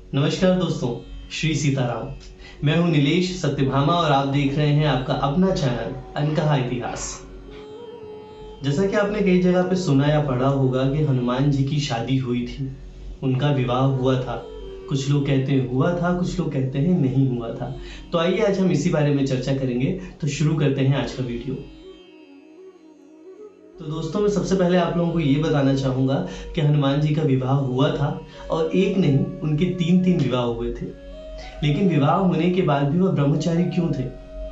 नमस्कार दोस्तों, श्री सीताराम। मैं हूं नीलेश सत्यभामा और आप देख रहे हैं आपका अपना चैनल अनकहा इतिहास। जैसा कि आपने कई जगह पे सुना या पढ़ा होगा कि हनुमान जी की शादी हुई थी, उनका विवाह हुआ था। कुछ लोग कहते हैं हुआ था, कुछ लोग कहते हैं नहीं हुआ था। तो आइए आज हम इसी बारे में चर्चा करेंगे। तो शुरू करते हैं आज का वीडियो। तो दोस्तों, मैं सबसे पहले आप लोगों को ये बताना चाहूँगा कि हनुमान जी का विवाह हुआ था और एक नहीं, उनके तीन विवाह हुए थे। लेकिन विवाह होने के बाद भी वह ब्रह्मचारी क्यों थे,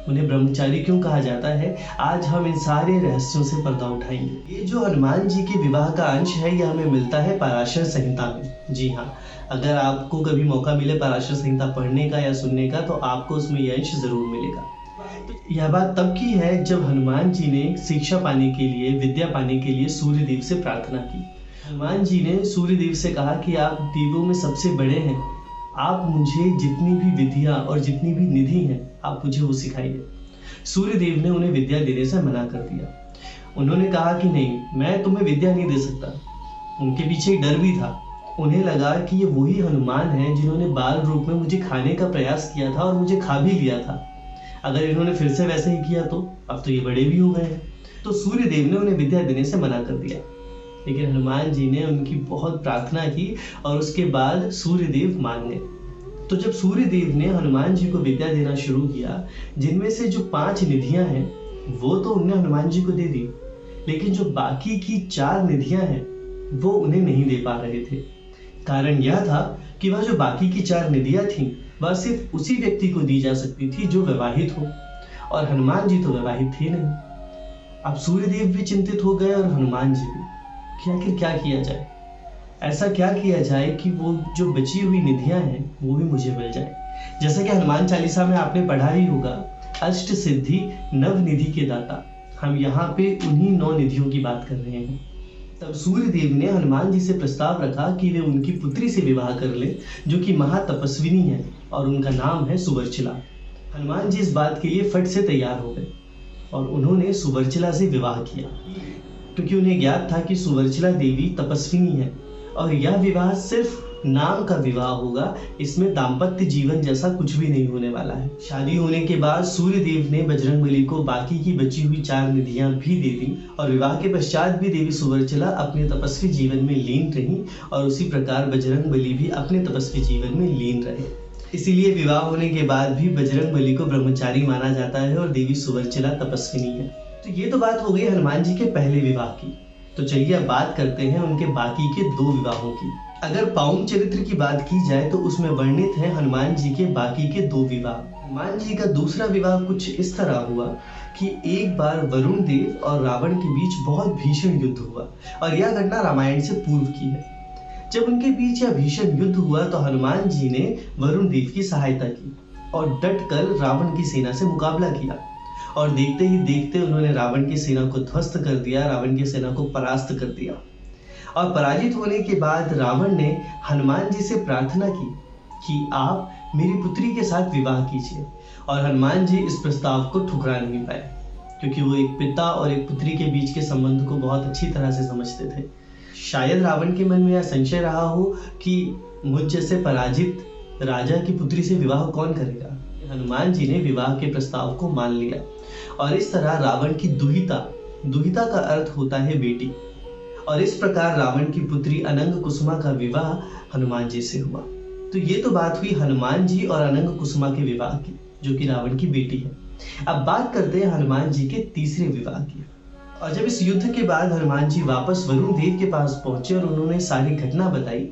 उन्हें ब्रह्मचारी क्यों कहा जाता है, आज हम इन सारे रहस्यों से पर्दा उठाएंगे। ये जो हनुमान जी के विवाह का अंश है, यह हमें मिलता है पराशर संहिता में। जी हाँ, अगर आपको कभी मौका मिले पराशर संहिता पढ़ने का या सुनने का, तो आपको उसमें यह अंश जरूर मिलेगा। यह बात तब की है जब हनुमान जी ने शिक्षा पाने के लिए, विद्या पाने के लिए सूर्यदेव से प्रार्थना की। हनुमान जी ने सूर्यदेव से कहा कि आप देवों में सबसे बड़े हैं, आप मुझे जितनी भी विद्या और जितनी भी निधि हैं, आप मुझे वो सिखाइए। सूर्यदेव ने उन्हें विद्या देने से मना कर दिया। उन्होंने कहा कि नहीं, मैं तुम्हें विद्या नहीं दे सकता। उनके पीछे एक डर भी था। उन्हें लगा कि ये वही हनुमान है जिन्होंने बाल रूप में मुझे खाने का प्रयास किया था और मुझे खा भी लिया था। अगर इन्होंने फिर से वैसे ही किया तो अब तो ये बड़े भी हो गए हैं। तो सूर्यदेव ने उन्हें विद्या देने से मना कर दिया। लेकिन हनुमान जी ने उनकी बहुत प्रार्थना की और उसके बाद सूर्यदेव मान गए। तो जब सूर्यदेव ने हनुमान जी को विद्या देना शुरू किया, जिनमें से जो 5 निधियां हैं वो तो उन्हें हनुमान जी को दे दी, लेकिन जो बाकी की 4 निधियां हैं वो उन्हें नहीं दे पा रहे थे। कारण यह था कि वह जो बाकी की 4 निधियां थीं, वह सिर्फ उसी व्यक्ति को दी जा सकती थी जो विवाहित हो, और हनुमान जी तो विवाहित थे नहीं। अब सूर्यदेव भी चिंतित हो गए और हनुमान जी भी कि आखिर क्या किया जाए। ऐसा क्या किया जाए कि वो जो बची हुई निधियां हैं वो भी मुझे मिल जाए। जैसा कि हनुमान चालीसा में आपने पढ़ा ही होगा, अष्ट सिद्धि नव निधि के दाता। हम यहाँ पे उन्हीं 9 निधियों की बात कर रहे हैं। तब सूर्यदेव ने हनुमान जी से प्रस्ताव रखा कि वे उनकी पुत्री से विवाह कर ले, जो कि महातपस्विनी है और उनका नाम है सुवर्चला। हनुमान जी इस बात के लिए फट से तैयार हो गए और उन्होंने सुवर्चला से विवाह किया, क्योंकि उन्हें ज्ञात था कि सुवर्चला देवी तपस्विनी है और यह विवाह सिर्फ नाम का विवाह होगा, इसमें दाम्पत्य जीवन जैसा कुछ भी नहीं होने वाला है। शादी होने के बाद सूर्यदेव ने बजरंगबली को बाकी की बची हुई 4 निधियां भी दे दी और विवाह के पश्चात भी देवी सुवर्चला अपने तपस्वी जीवन में लीन रही और उसी प्रकार बजरंगबली भी अपने तपस्वी जीवन में लीन रहे। इसीलिए विवाह होने के बाद भी बजरंगबली को ब्रह्मचारी माना जाता है और देवी सुवर्चला तपस्विनी है। तो ये तो बात हो गई हनुमान जी के पहले विवाह की। तो चलिए अब बात करते हैं उनके बाकी के 2 विवाहों की। अगर पाउन चरित्र की बात की जाए तो उसमें वर्णित है हनुमान जी के बाकी के 2 विवाह। हनुमान जी का दूसरा विवाह कुछ इस तरह हुआ कि एक बार वरुण देव और रावण के बीच बहुत भीषण युद्ध हुआ, और यह घटना रामायण से पूर्व की है। जब उनके बीच यह भीषण युद्ध हुआ तो हनुमान जी ने वरुण देव की सहायता की और डटकर रावण की सेना से मुकाबला किया, और देखते ही देखते उन्होंने रावण की सेना को ध्वस्त कर दिया, रावण की सेना को परास्त कर दिया। और पराजित होने के बाद रावण ने हनुमान जी से प्रार्थना की कि आप मेरी पुत्री के साथ विवाह कीजिए, और हनुमान जी इस प्रस्ताव को ठुकरा नहीं पाए, क्योंकि वो एक पिता और एक पुत्री के बीच के संबंध को बहुत अच्छी तरह से समझते थे। शायद रावण के मन में यह संशय रहा हो कि मुझ जैसे पराजित राजा की पुत्री से विवाह कौन करेगा। हनुमान जी ने विवाह के प्रस्ताव को मान लिया, और इस तरह रावण की दुहिता का अर्थ होता है बेटी, और इस प्रकार रावण की पुत्री अनंग कुसुमा का विवाह हनुमान जी से हुआ। तो ये तो बात हुई हनुमान जी और अनंग कुसुमा के विवाह की, जो कि रावण की बेटी है। अब बात करते हैं हनुमान जी के तीसरे विवाह की। और जब इस युद्ध के बाद हनुमान जी वापस वरुण देव के पास पहुंचे और उन्होंने सारी घटना बताई,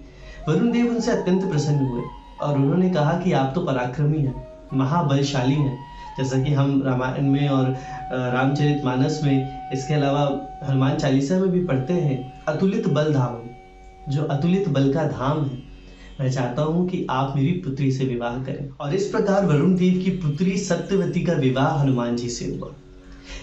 वरुण देव उनसे अत्यंत प्रसन्न हुए और उन्होंने कहा कि आप तो पराक्रमी हैं, महाबलशाली हैं, जैसा कि हम रामायण में और रामचरितमानस में, इसके अलावा हनुमान चालीसा में भी पढ़ते हैं, अतुलित बल धाम, जो अतुलित बल का धाम है। मैं चाहता हूं कि आप मेरी पुत्री से विवाह करें। और इस प्रकार वरुण देव की पुत्री सत्यवती का विवाह हनुमान जी से हुआ।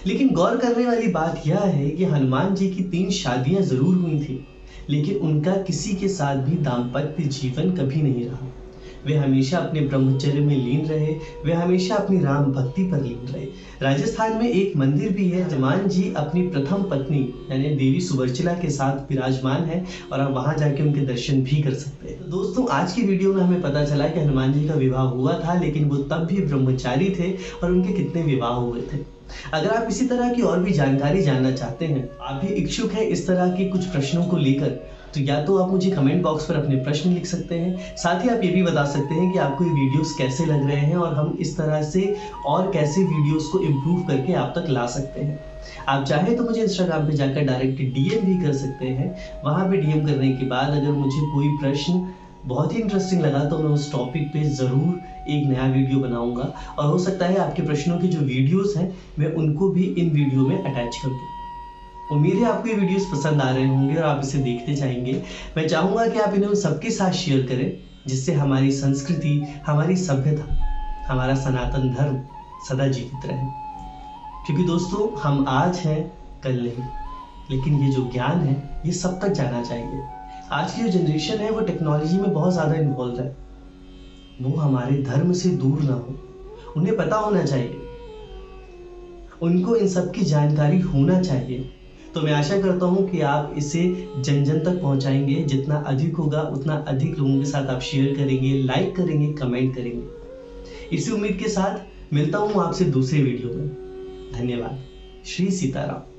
लेकिन गौर करने वाली बात यह है कि हनुमान जी की 3 शादियां जरूर हुई थी, लेकिन उनका किसी के साथ भी दाम्पत्य जीवन कभी नहीं रहा। वे हमेशा अपने ब्रह्मचर्य में लीन रहे, वे हमेशा अपनी राम भक्ति पर लीन रहे। राजस्थान में एक मंदिर भी है, हनुमान जी अपनी प्रथम पत्नी यानी देवी सुवर्चला के साथ विराजमान है और आप वहां जाके उनके दर्शन भी कर सकते हैं। तो दोस्तों, आज की वीडियो में हमें पता चला कि हनुमान जी का विवाह हुआ था, लेकिन वो तब भी ब्रह्मचारी थे और उनके कितने विवाह हुए थे। अगर आप इसी तरह की और भी जानकारी जानना चाहते हैं, आप भी इच्छुक हैं इस तरह के कुछ प्रश्नों को लेकर, तो या तो आप मुझे कमेंट बॉक्स पर अपने प्रश्न लिख सकते हैं, साथ ही आप ये भी बता सकते हैं कि आपको ये वीडियोस कैसे लग रहे हैं और हम इस तरह से और कैसे वीडियोस को इम्प्रूव करके आप तक ला सकते हैं। आप चाहे तो मुझे इंस्टाग्राम पे जाकर डायरेक्ट डीएम भी कर सकते हैं। वहाँ पे डीएम करने के बाद अगर मुझे कोई प्रश्न बहुत ही इंटरेस्टिंग लगा तो मैं उस टॉपिक पे ज़रूर एक नया वीडियो बनाऊंगा और हो सकता है आपके प्रश्नों की जो वीडियोस हैं मैं उनको भी इन वीडियो में अटैच कर दूँ। उम्मीद है आपको ये वीडियोस पसंद आ रहे होंगे और आप इसे देखते जाएंगे। मैं चाहूँगा कि आप इन्हें उन सबके साथ शेयर करें जिससे हमारी संस्कृति, हमारी सभ्यता, हमारा सनातन धर्म सदा जीवित रहे। क्योंकि दोस्तों, हम आज हैं कल नहीं, लेकिन ये जो ज्ञान है ये सब तक जाना चाहिए। आज की जो जनरेशन है वो टेक्नोलॉजी में बहुत ज़्यादा इन्वॉल्व है, वो हमारे धर्म से दूर ना हो। उन्हें पता होना चाहिए, उनको इन सब की जानकारी होना चाहिए। तो मैं आशा करता हूँ कि आप इसे जन जन तक पहुँचाएंगे। जितना अधिक होगा उतना अधिक लोगों के साथ आप शेयर करेंगे, लाइक करेंगे, कमेंट करेंगे। इसी उम्मीद के साथ मिलता हूँ आपसे दूसरे वीडियो में। धन्यवाद। श्री सीताराम।